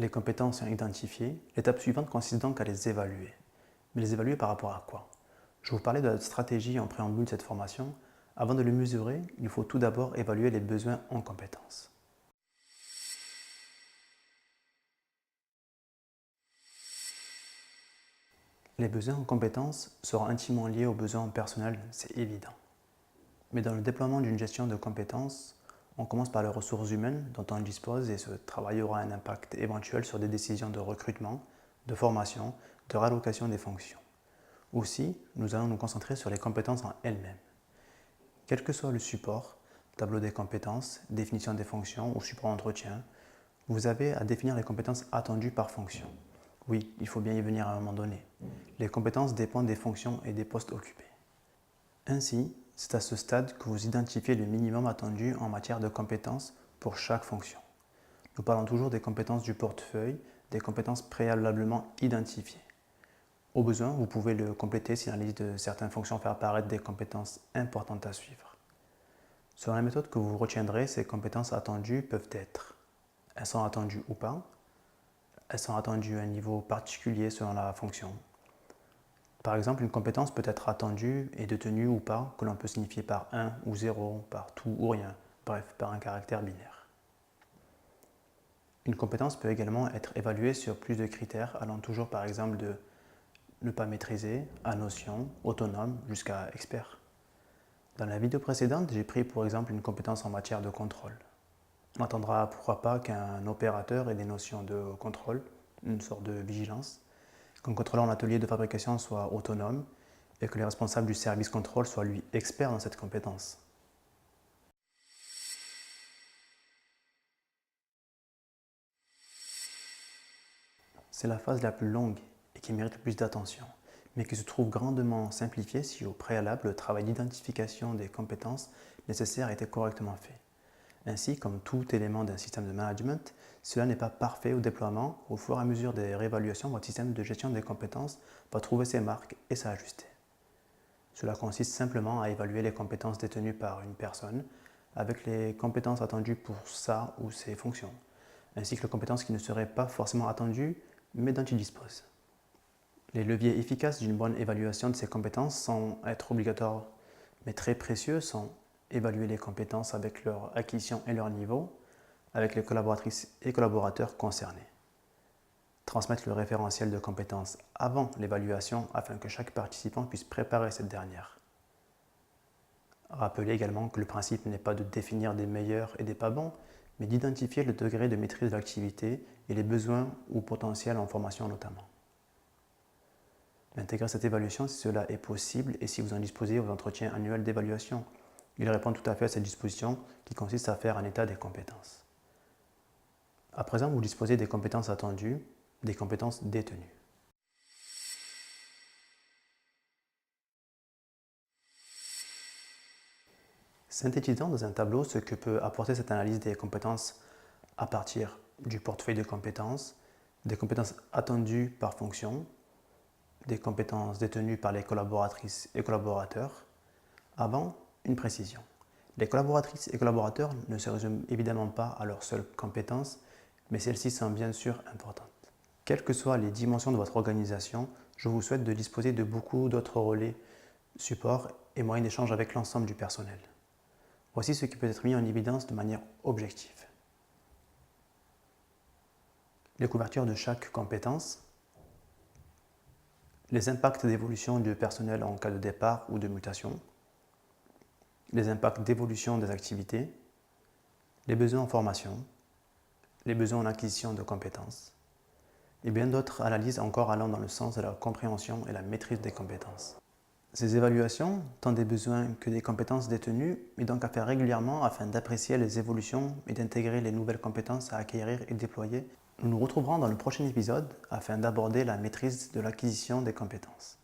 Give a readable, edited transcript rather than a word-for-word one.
Les compétences sont identifiées, l'étape suivante consiste donc à les évaluer. Mais les évaluer par rapport à quoi? Je vais vous parler de la stratégie en préambule de cette formation. Avant de le mesurer, il faut tout d'abord évaluer les besoins en compétences. Les besoins en compétences seront intimement liés aux besoins personnels, c'est évident. Mais dans le déploiement d'une gestion de compétences, on commence par les ressources humaines dont on dispose et ce travail aura un impact éventuel sur des décisions de recrutement, de formation, de réallocation des fonctions. Aussi, nous allons nous concentrer sur les compétences en elles-mêmes. Quel que soit le support, tableau des compétences, définition des fonctions ou support d'entretien, vous avez à définir les compétences attendues par fonction. Oui, il faut bien y venir à un moment donné. Les compétences dépendent des fonctions et des postes occupés. Ainsi, c'est à ce stade que vous identifiez le minimum attendu en matière de compétences pour chaque fonction. Nous parlons toujours des compétences du portefeuille, des compétences préalablement identifiées. Au besoin, vous pouvez le compléter si la liste de certaines fonctions fait apparaître des compétences importantes à suivre. Selon la méthode que vous retiendrez, ces compétences attendues peuvent être: elles sont attendues ou pas, elles sont attendues à un niveau particulier selon la fonction. Par exemple, une compétence peut être attendue et détenue ou pas, que l'on peut signifier par 1 ou 0, par tout ou rien, bref, par un caractère binaire. Une compétence peut également être évaluée sur plus de critères, allant toujours par exemple de ne pas maîtriser à notion, autonome, jusqu'à expert. Dans la vidéo précédente, j'ai pris pour exemple une compétence en matière de contrôle. On entendra pourquoi pas qu'un opérateur ait des notions de contrôle, une sorte de vigilance, qu'un contrôleur en atelier de fabrication soit autonome et que le responsable du service contrôle soit lui expert dans cette compétence. C'est la phase la plus longue et qui mérite le plus d'attention, mais qui se trouve grandement simplifiée si au préalable le travail d'identification des compétences nécessaires était correctement fait. Ainsi, comme tout élément d'un système de management, cela n'est pas parfait au déploiement. Au fur et à mesure des réévaluations, votre système de gestion des compétences va trouver ses marques et s'ajuster. Cela consiste simplement à évaluer les compétences détenues par une personne avec les compétences attendues pour sa ou ses fonctions, ainsi que les compétences qui ne seraient pas forcément attendues, mais dont il dispose. Les leviers efficaces d'une bonne évaluation de ces compétences sans être obligatoires, mais très précieux, sont évaluer les compétences avec leur acquisition et leur niveau, avec les collaboratrices et collaborateurs concernés. Transmettre le référentiel de compétences avant l'évaluation afin que chaque participant puisse préparer cette dernière. Rappeler également que le principe n'est pas de définir des meilleurs et des pas bons, mais d'identifier le degré de maîtrise de l'activité et les besoins ou potentiels en formation notamment. Intégrer cette évaluation si cela est possible et si vous en disposez aux entretiens annuels d'évaluation. Il répond tout à fait à cette disposition qui consiste à faire un état des compétences. À présent, vous disposez des compétences attendues, des compétences détenues. Synthétisons dans un tableau ce que peut apporter cette analyse des compétences à partir du portefeuille de compétences, des compétences attendues par fonction, des compétences détenues par les collaboratrices et collaborateurs. Avant, une précision. Les collaboratrices et collaborateurs ne se résument évidemment pas à leurs seules compétences, mais celles-ci sont bien sûr importantes. Quelles que soient les dimensions de votre organisation, je vous souhaite de disposer de beaucoup d'autres relais, supports et moyens d'échange avec l'ensemble du personnel. Voici ce qui peut être mis en évidence de manière objective. Les couvertures de chaque compétence, les impacts d'évolution du personnel en cas de départ ou de mutation, les impacts d'évolution des activités, les besoins en formation, les besoins en acquisition de compétences, et bien d'autres analyses encore allant dans le sens de la compréhension et la maîtrise des compétences. Ces évaluations, tant des besoins que des compétences détenues, est donc à faire régulièrement afin d'apprécier les évolutions et d'intégrer les nouvelles compétences à acquérir et déployer. Nous nous retrouverons dans le prochain épisode afin d'aborder la maîtrise de l'acquisition des compétences.